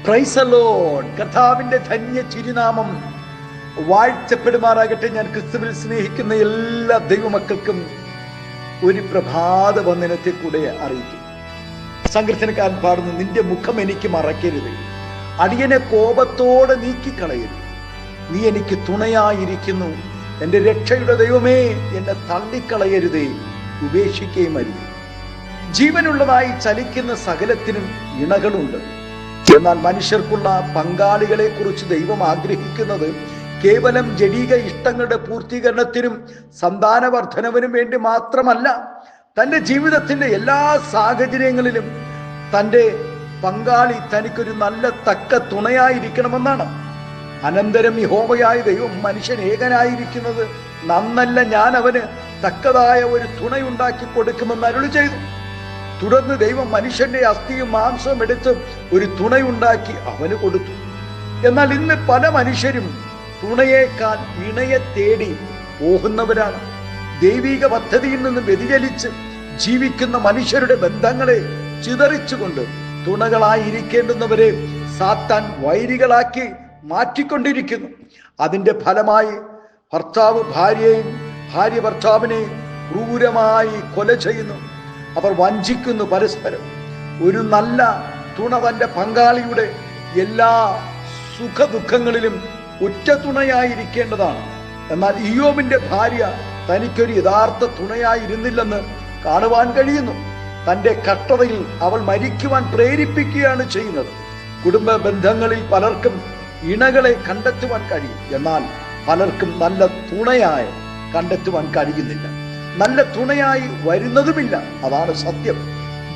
Praise the Lord. കർത്താവിന്റെ ധന്യ തിരുനാമം വാഴ്ത്തപ്പെടുമാറാകട്ടെ. ഞാൻ ക്രിസ്തുവിൽ സ്നേഹിക്കുന്ന എല്ലാ ദൈവമക്കൾക്കും ഒരു പ്രഭാത വന്ദനത്തെ കൂടെ അറിയിക്കും. സങ്കീർത്തനക്കാരൻ പാടുന്നു, നിന്റെ മുഖം എനിക്ക് മറക്കരുത്, അടിയനെ കോപത്തോടെ നീക്കിക്കളയരുത്. നീ എനിക്ക് തുണയായിരിക്കുന്നു, എൻ്റെ രക്ഷയുടെ ദൈവമേ, എന്നെ തള്ളിക്കളയരുതേ, ഉപേക്ഷിക്കുകയും അരുത്. ജീവനുള്ളതായി ചലിക്കുന്ന സകലത്തിനും ഇണകളുണ്ട്. എന്നാൽ മനുഷ്യർക്കുള്ള പങ്കാളികളെ കുറിച്ച് ദൈവം ആഗ്രഹിക്കുന്നത് കേവലം ജഡീക ഇഷ്ടങ്ങളുടെ പൂർത്തീകരണത്തിനും സന്താനവർദ്ധനവിനും വേണ്ടി മാത്രമല്ല, തൻ്റെ ജീവിതത്തിന്റെ എല്ലാ സാഹചര്യങ്ങളിലും തൻ്റെ പങ്കാളി തനിക്കൊരു നല്ല തക്ക തുണയായിരിക്കണമെന്നാണ്. അനന്തരം യഹോവയായ ദൈവം മനുഷ്യൻ ഏകനായിരിക്കുന്നത് നന്നല്ല, ഞാൻ അവന് തക്കതായ ഒരു തുണയുണ്ടാക്കി കൊടുക്കുമെന്ന് അരുളി ചെയ്തു. തുടർന്ന് ദൈവം മനുഷ്യന്റെ അസ്ഥിയും മാംസവും എടുത്ത് ഒരു തുണയുണ്ടാക്കി അവന് കൊടുത്തു. എന്നാൽ ഇന്ന് പല മനുഷ്യരും തുണയേക്കാൾ ഇണയെ തേടി പോകുന്നവരാണ്. ദൈവിക പദ്ധതിയിൽ നിന്ന് വ്യതിചലിച്ച് ജീവിക്കുന്ന മനുഷ്യരുടെ ബന്ധങ്ങളെ ചിതറിച്ചുകൊണ്ട് തുണകളായിരിക്കേണ്ടുന്നവരെ സാത്താൻ വൈരികളാക്കി മാറ്റിക്കൊണ്ടിരിക്കുന്നു. അതിന്റെ ഫലമായി ഭർത്താവ് ഭാര്യയെയും ഭാര്യ ഭർത്താവിനെയും ക്രൂരമായി കൊല ചെയ്യുന്നു. അവർ വഞ്ചിക്കുന്നു പരസ്പരം. ഒരു നല്ല തുണ തൻ്റെ പങ്കാളിയുടെ എല്ലാ സുഖദുഃഖങ്ങളിലും ഉറ്റ തുണയായിരിക്കേണ്ടതാണ്. എന്നാൽ ഇയ്യോബിന്റെ ഭാര്യ തനിക്കൊരു യഥാർത്ഥ തുണയായിരുന്നില്ലെന്ന് കാണുവാൻ കഴിയുന്നു. തൻ്റെ കഷ്ടതയിൽ അവൾ മരിക്കുവാൻ പ്രേരിപ്പിക്കുകയാണ് ചെയ്യുന്നത്. കുടുംബ ബന്ധങ്ങളിൽ പലർക്കും ഇണകളെ കണ്ടെത്തുവാൻ കഴിയും, എന്നാൽ പലർക്കും നല്ല തുണയായി കണ്ടെത്തുവാൻ കഴിയുന്നില്ല. നല്ല തുണയായി വരുന്നതുമില്ല. അതാണ് സത്യം.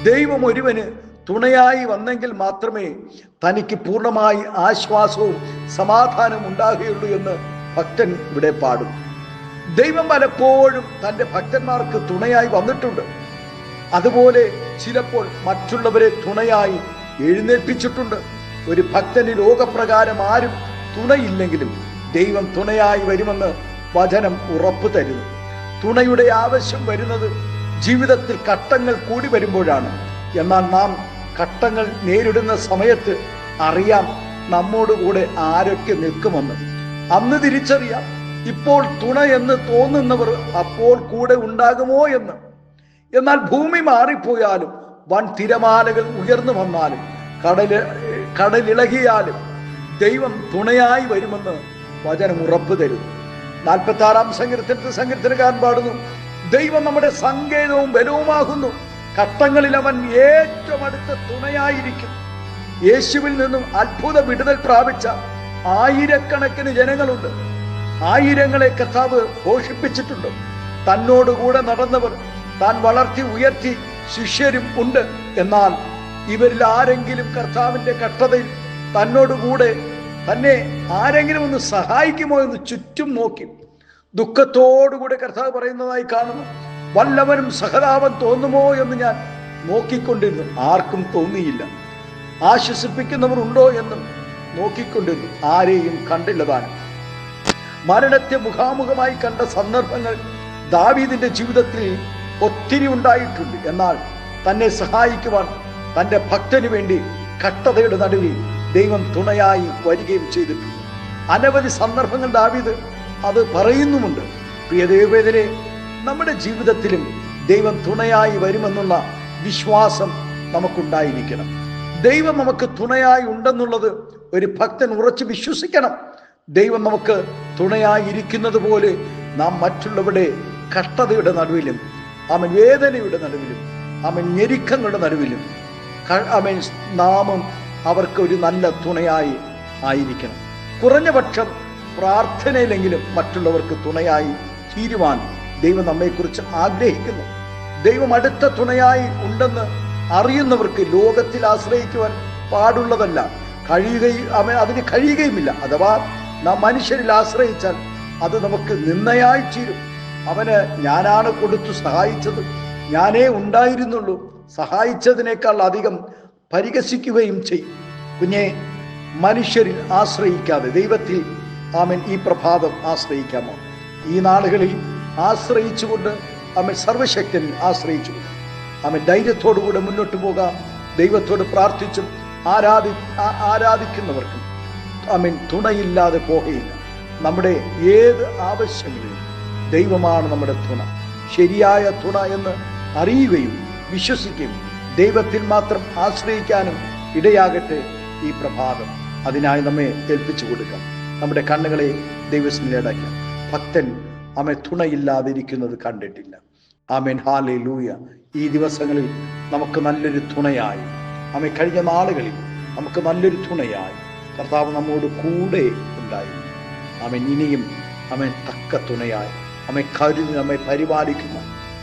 ദൈവം ഒരുവന് തുണയായി വന്നെങ്കിൽ മാത്രമേ തനിക്ക് പൂർണ്ണമായി ആശ്വാസവും സമാധാനവും ഉണ്ടാകുകയുള്ളൂ എന്ന് ഭക്തൻ ഇവിടെ പാടും. ദൈവം പലപ്പോഴും തൻ്റെ ഭക്തന്മാർക്ക് തുണയായി വന്നിട്ടുണ്ട്. അതുപോലെ ചിലപ്പോൾ മറ്റുള്ളവരെ തുണയായി എഴുന്നേൽപ്പിച്ചിട്ടുണ്ട്. ഒരു ഭക്തന് ലോകപ്രകാരം ആരും തുണയില്ലെങ്കിലും ദൈവം തുണയായി വരുമെന്ന് വചനം ഉറപ്പു തരുന്നു. തുണയുടെ ആവശ്യം വരുന്നത് ജീവിതത്തിൽ ഘട്ടങ്ങൾ കൂടി വരുമ്പോഴാണ്. എന്നാൽ നാം ഘട്ടങ്ങൾ നേരിടുന്ന സമയത്ത് അറിയാം നമ്മോടുകൂടെ ആരൊക്കെ നിൽക്കുമെന്ന്. അന്ന് തിരിച്ചറിയാം ഇപ്പോൾ തുണ എന്ന് തോന്നുന്നവർ അപ്പോൾ കൂടെ ഉണ്ടാകുമോ എന്ന്. എന്നാൽ ഭൂമി മാറിപ്പോയാലും വൻ തിരമാലകൾ ഉയർന്നു വന്നാലും കടലിളകിയാലും ദൈവം തുണയായി വരുമെന്ന് വചനം ഉറപ്പു തരുന്നു. 46-ാം സങ്കീർത്തനത്തിൽ സങ്കീർത്തനക്കാരൻ പാടുന്നു, ദൈവം നമ്മുടെ സങ്കേതവും ബലവുമാകുന്നു, ഘട്ടങ്ങളിൽ അവൻ ഏറ്റവും അടുത്ത തുണയായിരിക്കും. യേശുവിൽ നിന്നും അത്ഭുത വിടുതൽ പ്രാപിച്ച ആയിരക്കണക്കിന് ജനങ്ങളുണ്ട്. ആയിരങ്ങളെ കർത്താവ് പോഷിപ്പിച്ചിട്ടുണ്ട്. തന്നോടുകൂടെ നടന്നവർ, താൻ വളർത്തി ഉയർത്തി ശിഷ്യരും ഉണ്ട്. എന്നാൽ ഇവരിൽ ആരെങ്കിലും കർത്താവിന്റെ കഷ്ടതയിൽ തന്നോടുകൂടെ തന്നെ ആരെങ്കിലും ഒന്ന് സഹായിക്കുമോ എന്ന് ചുറ്റും നോക്കി ദുഃഖത്തോടുകൂടെ കർത്താവ് പറയുന്നതായി കാണുന്നു. വല്ലവനും സഹതാപം തോന്നുമോ എന്ന് ഞാൻ നോക്കിക്കൊണ്ടിരുന്നു, ആർക്കും തോന്നിയില്ല. ആശ്വസിപ്പിക്കുന്നവർ ഉണ്ടോ എന്നും നോക്കിക്കൊണ്ടിരുന്നു, ആരെയും കണ്ടില്ലതാനും. മരണത്തെ മുഖാമുഖമായി കണ്ട സന്ദർഭങ്ങൾ ദാവീദിന്റെ ജീവിതത്തിൽ ഒത്തിരി ഉണ്ടായിട്ടുണ്ട്. എന്നാൽ തന്നെ സഹായിക്കുവാൻ തൻ്റെ ഭക്തന് വേണ്ടി കഷ്ടതയുടെ നടുവിൽ ദൈവം തുണയായി വരികയും ചെയ്തിട്ടുണ്ട്. അനവധി സന്ദർഭങ്ങൾ ദാവീദ് അത് പറയുന്നുമുണ്ട്. പ്രിയ ദൈവവേദനെ, നമ്മുടെ ജീവിതത്തിലും ദൈവം തുണയായി വരുമെന്നുള്ള വിശ്വാസം നമുക്കുണ്ടായിരിക്കണം. ദൈവം നമുക്ക് തുണയായി ഉണ്ടെന്നുള്ളത് ഒരു ഭക്തൻ ഉറച്ചു വിശ്വസിക്കണം. ദൈവം നമുക്ക് തുണയായി ഇരിക്കുന്നത് പോലെ നാം മറ്റുള്ളവരുടെ കഷ്ടതയുടെ നടുവിലും വേദനയുടെ നടുവിലും ഞെരുക്കങ്ങളുടെ നടുവിലും നാമും അവർക്ക് ഒരു നല്ല തുണയായി ആയിരിക്കണം. കുറഞ്ഞപക്ഷം പ്രാർത്ഥനയിലെങ്കിലും മറ്റുള്ളവർക്ക് തുണയായി തീരുവാൻ ദൈവം നമ്മെക്കുറിച്ച് ആഗ്രഹിക്കുന്നു. ദൈവം അടുത്ത തുണയായി ഉണ്ടെന്ന് അറിയുന്നവർക്ക് ലോകത്തിൽ ആശ്രയിക്കുവാൻ പാടുള്ളതല്ല, അതിന് കഴിയുകയുമില്ല. അഥവാ നാം മനുഷ്യരിൽ ആശ്രയിച്ചാൽ അത് നമുക്ക് നിന്ദയായി തീരും. അവന് ഞാനാണ് കൊടുത്തു സഹായിച്ചത്, ഞാനേ ഉണ്ടായിരുന്നുള്ളൂ, സഹായിച്ചതിനേക്കാൾ അധികം പരിഹസിക്കുകയും ചെയ്യും. കുഞ്ഞെ, മനുഷ്യരിൽ ആശ്രയിക്കാതെ ദൈവത്തിൽ ഈ പ്രഭാതം ആശ്രയിക്കാമോ? ഈ നാളുകളിൽ ആശ്രയിച്ചുകൊണ്ട് സർവശക്തനിൽ ആശ്രയിച്ചുകൊണ്ട് ധൈര്യത്തോടുകൂടെ മുന്നോട്ട് പോകാം. ദൈവത്തോട് പ്രാർത്ഥിച്ചും ആരാധിക്കുന്നവർക്കും തുണയില്ലാതെ പോകയില്ല. നമ്മുടെ ഏത് ആവശ്യങ്ങളിലും ദൈവമാണ് നമ്മുടെ തുണ. ശരിയായ തുണ എന്ന് അറിയുകയും വിശ്വസിക്കുകയും ദൈവത്തിൽ മാത്രം ആശ്രയിക്കാനും ഇടയാകട്ടെ ഈ പ്രഭാതം. അതിനായി നമ്മെ ഏൽപ്പിച്ചു കൊടുക്കാം. നമ്മുടെ കണ്ണുകളെ ദൈവസന്നിധിയിലടയ്ക്കാം. ഭക്തൻ തുണയില്ലാതിരിക്കുന്നത് കണ്ടിട്ടില്ല. ആമേൻ, ഹല്ലേലൂയ. ഈ ദിവസങ്ങളിൽ നമുക്ക് നല്ലൊരു തുണയായി, കഴിഞ്ഞ നാളുകളിൽ നമുക്ക് നല്ലൊരു തുണയായി കർത്താവ് നമ്മോട് കൂടെ ഉണ്ടായിരുന്നു. ഇനിയും തക്ക തുണയായി കരുതി നമ്മെ പരിപാലിക്കുന്ന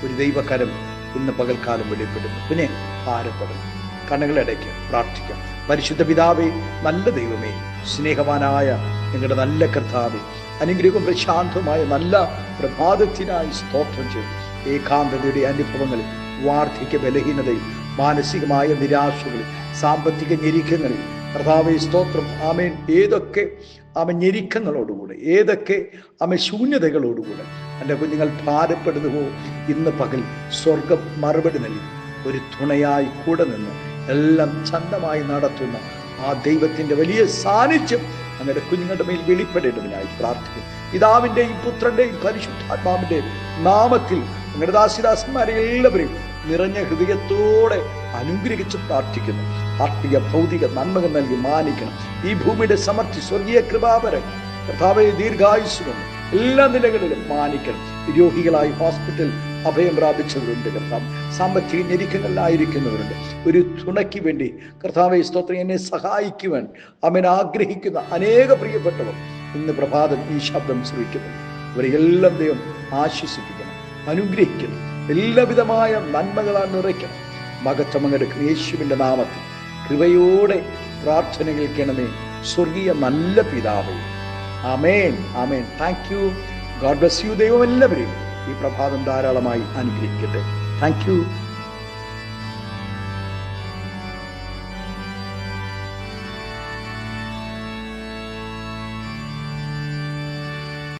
ഒരു ദൈവകരം ഇന്ന് പകൽക്കാലം വെളിപ്പെടുന്നു. പിന്നെ ഭാരപ്പെടുന്നു. കണ്ണുകളടയ്ക്ക് പ്രാർത്ഥിക്കാം. പരിശുദ്ധ പിതാവേ, നല്ല ദൈവമേ, സ്നേഹവാനായ നിങ്ങളുടെ നല്ല കർത്താവേ, അനുഗ്രഹവും പ്രശാന്തമായ നല്ല പ്രഭാതത്തിനായി സ്തോത്രം ചെയ്യും. ഏകാന്തതയുടെ അനുഭവങ്ങളിൽ, വാർദ്ധക്യ ബലഹീനതയിൽ, മാനസികമായ നിരാശകളിൽ, സാമ്പത്തിക ഞെരുക്കങ്ങളിൽ കർത്താവേ സ്തോത്രം. ഏതൊക്കെ ഞെരുക്കങ്ങളോടുകൂടെ, ഏതൊക്കെ ശൂന്യതകളോടുകൂടെ എൻ്റെ കുഞ്ഞുങ്ങൾ ഭാരപ്പെടുന്നുവോ, ഇന്ന് പകൽ സ്വർഗം മറുപടി നൽകി ഒരു തുണയായി കൂടെ നിന്ന് എല്ലാം ചന്തമായി നടത്തുന്ന ആ ദൈവത്തിൻ്റെ വലിയ സാന്നിധ്യം അങ്ങനെ കുഞ്ഞുങ്ങളുടെ മേൽ വെളിപ്പെടേണ്ടതിനായി പ്രാർത്ഥിക്കുന്നു. പിതാവിൻ്റെയും പുത്രൻ്റെയും പരിശുദ്ധാത്മാവിൻ്റെയും നാമത്തിൽ നിങ്ങളുടെ ദാസിദാസന്മാരെ എല്ലാവരെയും നിറഞ്ഞ ഹൃദയത്തോടെ അനുഗ്രഹിച്ച് പ്രാർത്ഥിക്കുന്നു. ആത്മീയ ഭൗതിക നന്മകൾ നൽകി മാനിക്കണം. ഈ ഭൂമിയുടെ സമൃദ്ധി, സ്വർഗീയ കൃപാവരം കർത്താവേ, ദീർഘായുസ്സുകൊണ്ട് എല്ലാ നിലകളിലും മാനിക്കണം. രോഗികളായി ഹോസ്പിറ്റൽ അഭയം പ്രാപിച്ചവരുണ്ട് കർത്താവ്. സാമ്പത്തിക ഞെരുക്കങ്ങളിലായിരിക്കുന്നവരുണ്ട്. ഒരു തുണയ്ക്ക് വേണ്ടി കർത്താവേ സ്തോത്രം, എന്നെ സഹായിക്കുവാൻ ആഗ്രഹിക്കുന്ന അനേക പ്രിയപ്പെട്ടവർ ഇന്ന് പ്രഭാതം ഈ ശബ്ദം ശ്രവിക്കുന്നു. അവരെല്ലാം ദൈവം ആശ്വസിപ്പിക്കണം, അനുഗ്രഹിക്കണം, എല്ലാവിധമായ നന്മകളാൽ നിറയ്ക്കണം. മകത്വമെടുക്കും യേശുവിൻ്റെ നാമത്തിൽ കൃപയോടെ പ്രാർത്ഥന കേൾക്കണമേ സ്വർഗീയ നല്ല പിതാവേ. ആമേൻ, ആമേൻ. Thank you. God bless you. ദൈവം എല്ലാവരെയും ഈ പ്രഭാതം ധാരാളമായി അനുഗ്രഹിക്കട്ടെ. Thank U.